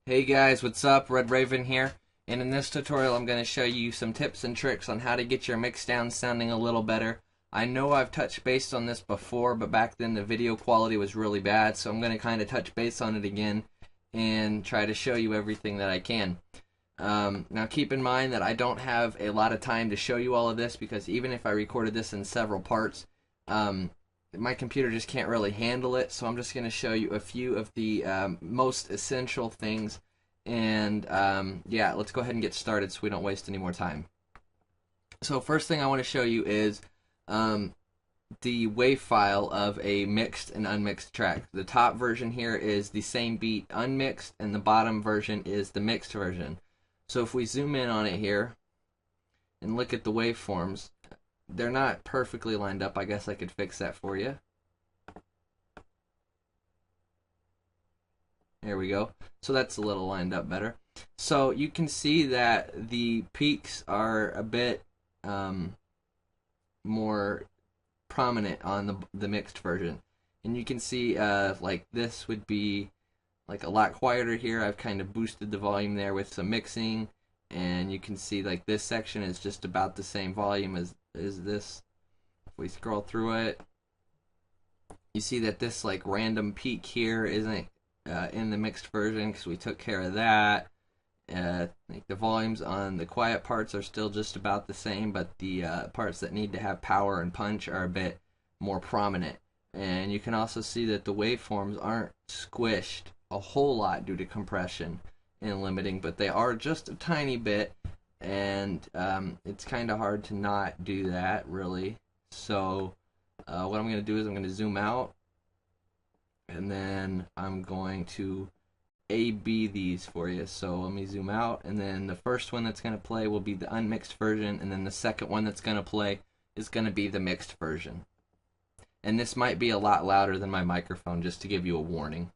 Hey guys, what's up? RedRaven here, and in this tutorial I'm going to show you some tips and tricks on how to get your Mixdown sounding a little better. I know I've touched base on this before, but back then the video quality was really bad, so I'm going to kind of touch base on it again and try to show you everything that I can. Now keep in mind that I don't have a lot of time to show you all of this because even if I recorded this in several parts, my computer just can't really handle it, so I'm just going to show you a few of the most essential things. And yeah, let's go ahead and get started so we don't waste any more time. So first thing I want to show you is the wave file of a mixed and unmixed track. The top version here is the same beat unmixed, and the bottom version is the mixed version. So if we zoom in on it here and look at the waveforms, they're not perfectly lined up. I guess I could fix that for you. There we go. So that's a little lined up better. So you can see that the peaks are a bit more prominent on the mixed version. And you can see like this would be like a lot quieter here. I've kind of boosted the volume there with some mixing. And you can see like this section is just about the same volume as this. If we scroll through it, you see that this like random peak here isn't in the mixed version because we took care of that. Like the volumes on the quiet parts are still just about the same, but the parts that need to have power and punch are a bit more prominent. And you can also see that the waveforms aren't squished a whole lot due to compression and limiting, but they are just a tiny bit, and it's kind of hard to not do that really. So what I'm going to do is I'm going to zoom out, and then I'm going to A-B these for you. So let me zoom out, and then the first one that's going to play will be the unmixed version, and then the second one that's going to play is going to be the mixed version. And this might be a lot louder than my microphone, just to give you a warning.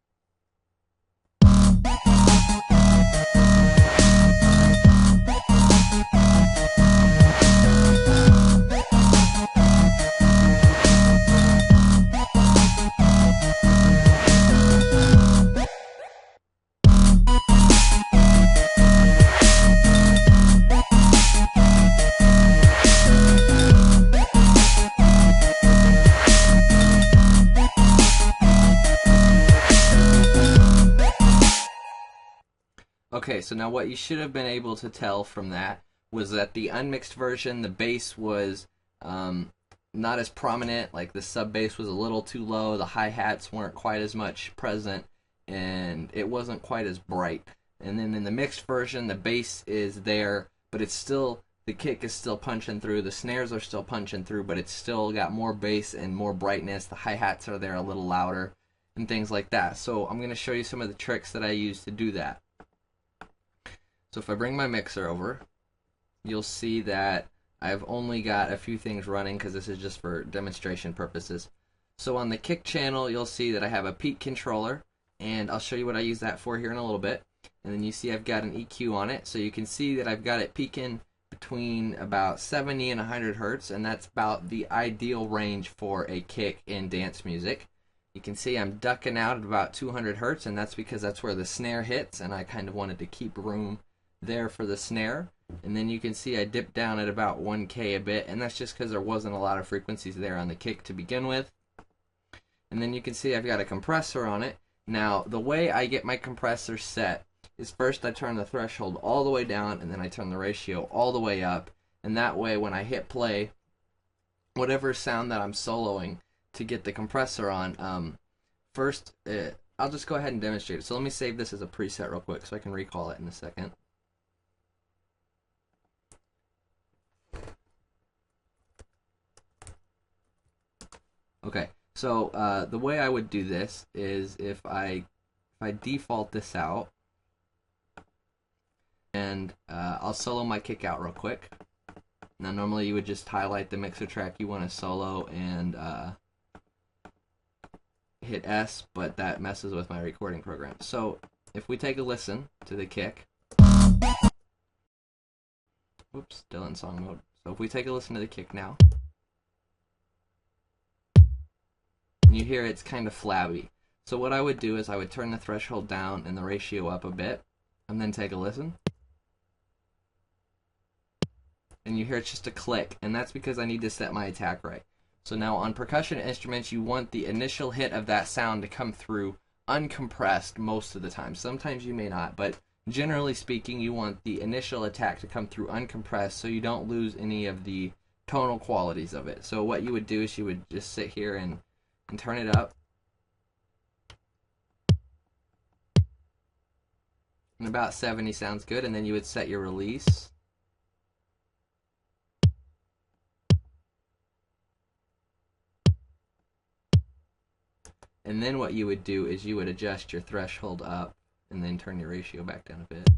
Okay, so now what you should have been able to tell from that was that the unmixed version, the bass was not as prominent. Like the sub bass was a little too low, the hi-hats weren't quite as much present, and it wasn't quite as bright. And then in the mixed version, the bass is there, but it's still, the kick is still punching through, the snares are still punching through, but it's still got more bass and more brightness. The hi-hats are there a little louder and things like that. So I'm going to show you some of the tricks that I use to do that. So if I bring my mixer over, you'll see that I've only got a few things running because this is just for demonstration purposes. So on the kick channel, you'll see that I have a peak controller, and I'll show you what I use that for here in a little bit. And then you see I've got an EQ on it, so you can see that I've got it peaking between about 70 and 100 hertz, and that's about the ideal range for a kick in dance music. You can see I'm ducking out at about 200 hertz, and that's because that's where the snare hits, and I kind of wanted to keep room there for the snare. And then you can see I dipped down at about 1K a bit, and that's just because there wasn't a lot of frequencies there on the kick to begin with. And then you can see I've got a compressor on it. Now the way I get my compressor set is first I turn the threshold all the way down, and then I turn the ratio all the way up, and that way when I hit play, whatever sound that I'm soloing to get the compressor on, first I'll just go ahead and demonstrate it. So let me save this as a preset real quick so I can recall it in a second. Okay, so the way I would do this is if I default this out, and I'll solo my kick out real quick. Now normally you would just highlight the mixer track you want to solo and hit S, but that messes with my recording program. So if we take a listen to the kick, whoops, still in song mode. So if we take a listen to the kick now, you hear it's kind of flabby. So what I would do is I would turn the threshold down and the ratio up a bit, and then take a listen. And you hear it's just a click, and that's because I need to set my attack right. So now on percussion instruments, you want the initial hit of that sound to come through uncompressed most of the time. Sometimes you may not, but generally speaking, you want the initial attack to come through uncompressed so you don't lose any of the tonal qualities of it. So what you would do is you would just sit here and turn it up. And about 70 sounds good, and then you would set your release. And then what you would do is you would adjust your threshold up and then turn your ratio back down a bit.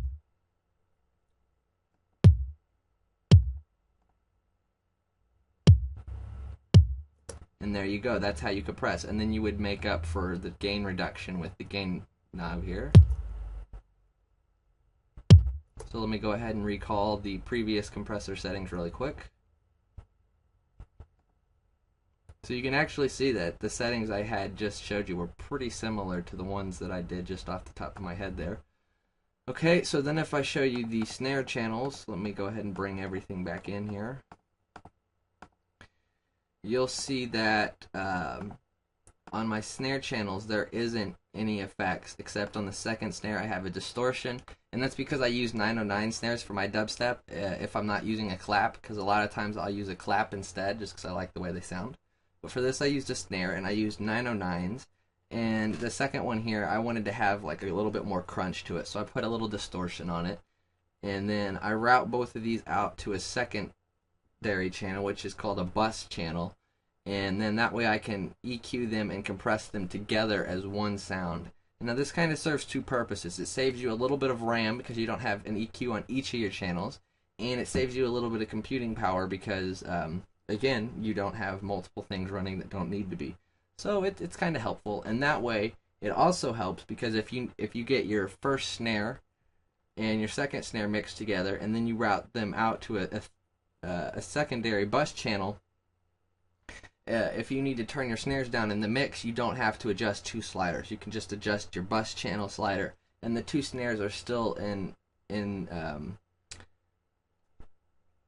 And there you go. That's how you compress. And then you would make up for the gain reduction with the gain knob here. So let me go ahead and recall the previous compressor settings really quick. So you can actually see that the settings I had just showed you were pretty similar to the ones that I did just off the top of my head there. Okay, so then if I show you the snare channels, let me go ahead and bring everything back in here. You'll see that on my snare channels there isn't any effects, except on the second snare I have a distortion, and that's because I use 909 snares for my dubstep if I'm not using a clap, because a lot of times I'll use a clap instead just because I like the way they sound. But for this I used a snare and I used 909s, and the second one here I wanted to have like a little bit more crunch to it, so I put a little distortion on it, and then I route both of these out to a secondary channel, which is called a bus channel, and then that way I can EQ them and compress them together as one sound. And now this kind of serves two purposes. It saves you a little bit of RAM because you don't have an EQ on each of your channels, and it saves you a little bit of computing power because again, you don't have multiple things running that don't need to be. So it's kind of helpful, and that way it also helps because if you get your first snare and your second snare mixed together, and then you route them out to a secondary bus channel, if you need to turn your snares down in the mix, you don't have to adjust two sliders. You can just adjust your bus channel slider, and the two snares are still in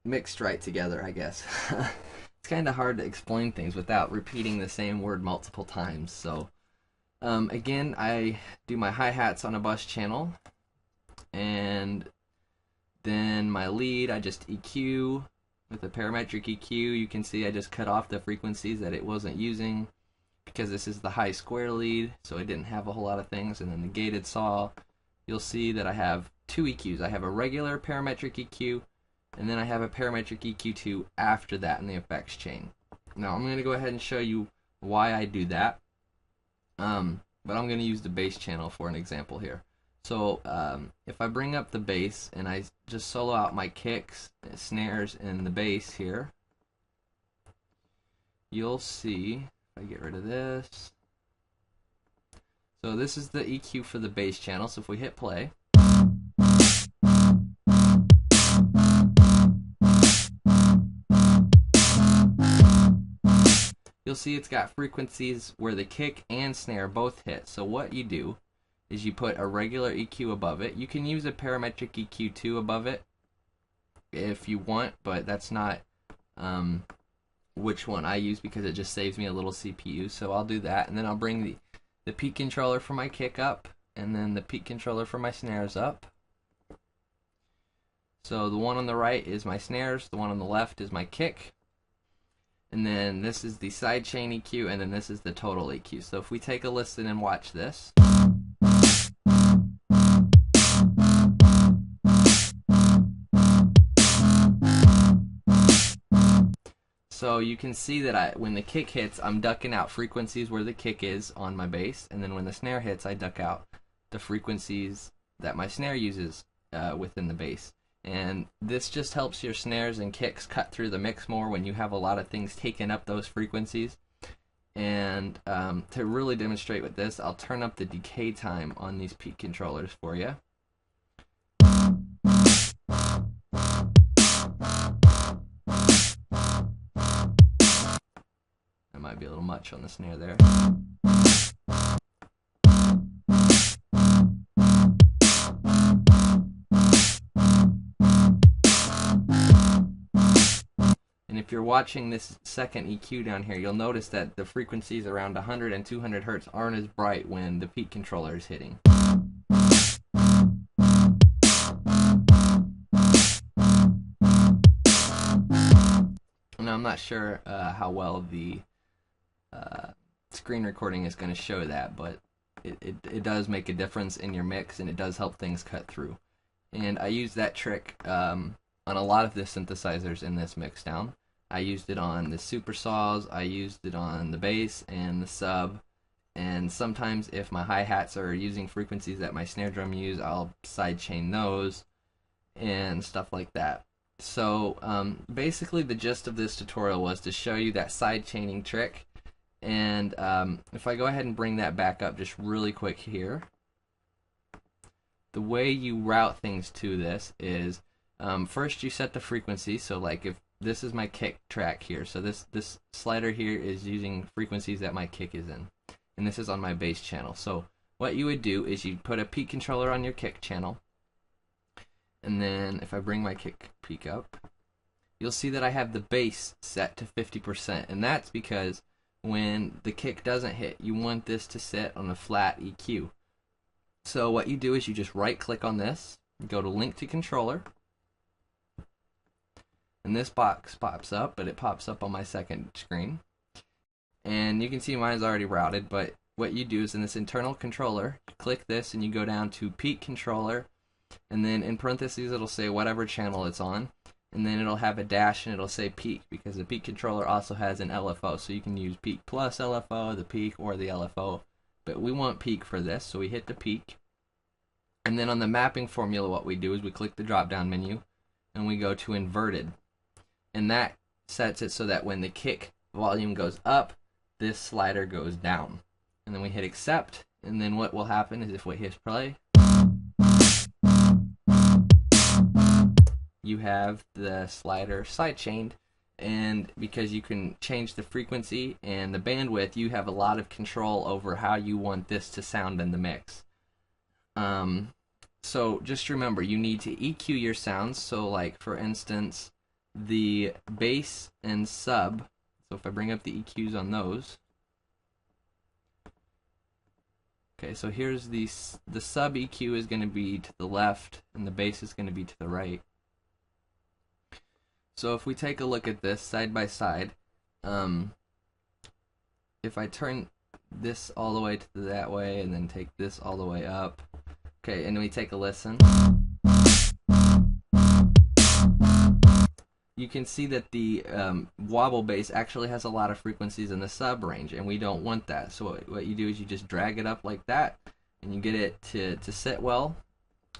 mixed right together, I guess. It's kind of hard to explain things without repeating the same word multiple times. So again, I do my hi-hats on a bus channel, and then my lead I just EQ with a parametric EQ. You can see I just cut off the frequencies that it wasn't using because this is the high square lead, so it didn't have a whole lot of things. And then the gated saw, you'll see that I have two EQs. I have a regular parametric EQ, and then I have a parametric EQ2 after that in the effects chain. Now I'm going to go ahead and show you why I do that, but I'm going to use the bass channel for an example here. So if I bring up the bass and I just solo out my kicks, snares, and the bass here, you'll see, if I get rid of this, so this is the EQ for the bass channel. So if we hit play, you'll see it's got frequencies where the kick and snare both hit. So what you do is you put a regular EQ above it. You can use a parametric EQ2 above it if you want, but that's not which one I use because it just saves me a little CPU. So I'll do that, and then I'll bring the peak controller for my kick up, and then the peak controller for my snares up. So the one on the right is my snares, the one on the left is my kick, and then this is the sidechain EQ, and then this is the total EQ. So if we take a listen and watch this, so you can see that when the kick hits, I'm ducking out frequencies where the kick is on my bass, and then when the snare hits, I duck out the frequencies that my snare uses within the bass. And this just helps your snares and kicks cut through the mix more when you have a lot of things taking up those frequencies. And to really demonstrate with this, I'll turn up the decay time on these peak controllers for you. That might be a little much on the snare there. if you're watching this second EQ down here, you'll notice that the frequencies around 100 and 200 hertz aren't as bright when the peak controller is hitting. Now I'm not sure how well the screen recording is going to show that, but it does make a difference in your mix, and it does help things cut through. And I use that trick on a lot of the synthesizers in this Mixdown. I used it on the super saws, I used it on the bass and the sub, and sometimes if my hi-hats are using frequencies that my snare drum use, I'll sidechain those and stuff like that. So basically the gist of this tutorial was to show you that sidechaining trick. And if I go ahead and bring that back up just really quick here, the way you route things to this is first you set the frequency. So like if this is my kick track here, so this slider here is using frequencies that my kick is in, and this is on my bass channel. So what you would do is you put a peak controller on your kick channel, and then if I bring my kick peak up, you'll see that I have the bass set to 50%, and that's because when the kick doesn't hit, you want this to sit on a flat EQ. So what you do is you just right click on this, go to link to controller, and this box pops up, but it pops up on my second screen. And you can see mine's already routed, but what you do is in this internal controller, click this and you go down to peak controller, and then in parentheses it'll say whatever channel it's on, and then it'll have a dash and it'll say peak, because the peak controller also has an LFO, so you can use peak plus LFO, the peak, or the LFO, but we want peak for this, so we hit the peak. And then on the mapping formula, what we do is we click the drop down menu and we go to inverted, and that sets it so that when the kick volume goes up, this slider goes down. And then we hit accept, and then what will happen is if we hit play, you have the slider sidechained, and because you can change the frequency and the bandwidth, you have a lot of control over how you want this to sound in the mix. So just remember, you need to EQ your sounds. So like for instance, the bass and sub, so if I bring up the EQs on those, okay, so here's the sub EQ is going to be to the left and the bass is going to be to the right. So if we take a look at this side by side, if I turn this all the way to that way and then take this all the way up, okay, and we take a listen, you can see that the wobble bass actually has a lot of frequencies in the sub range, and we don't want that. So what you do is you just drag it up like that, and you get it to sit well,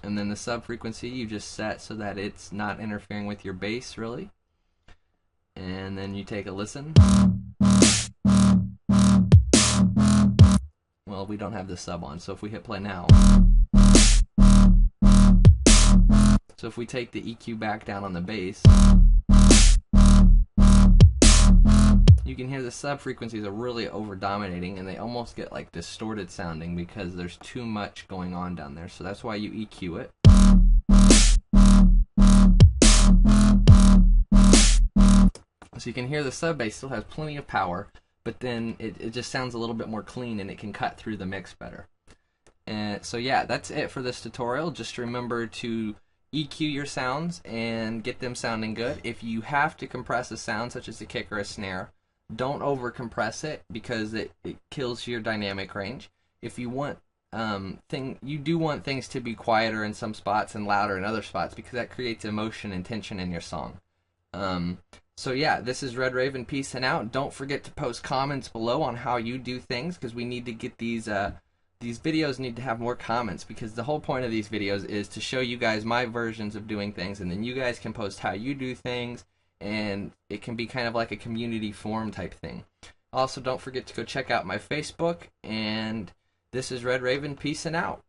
and then the sub frequency you just set so that it's not interfering with your bass really. And then you take a listen. Well, we don't have the sub on, so if we hit play now, so if we take the EQ back down on the bass, you can hear the sub frequencies are really over dominating, and they almost get like distorted sounding because there's too much going on down there. So that's why you EQ it. So you can hear the sub bass still has plenty of power, but then it just sounds a little bit more clean, and it can cut through the mix better. And so yeah, that's it for this tutorial. Just remember to EQ your sounds and get them sounding good. If you have to compress a sound such as a kick or a snare, don't over compress it because it kills your dynamic range. If you want you do want things to be quieter in some spots and louder in other spots, because that creates emotion and tension in your song. So yeah, this is RedRaven peacing out. Don't forget to post comments below on how you do things, because we need to get these videos need to have more comments, because the whole point of these videos is to show you guys my versions of doing things, and then you guys can post how you do things, and it can be kind of like a community forum type thing. Also, don't forget to go check out my Facebook, and this is RedRaven peacing out.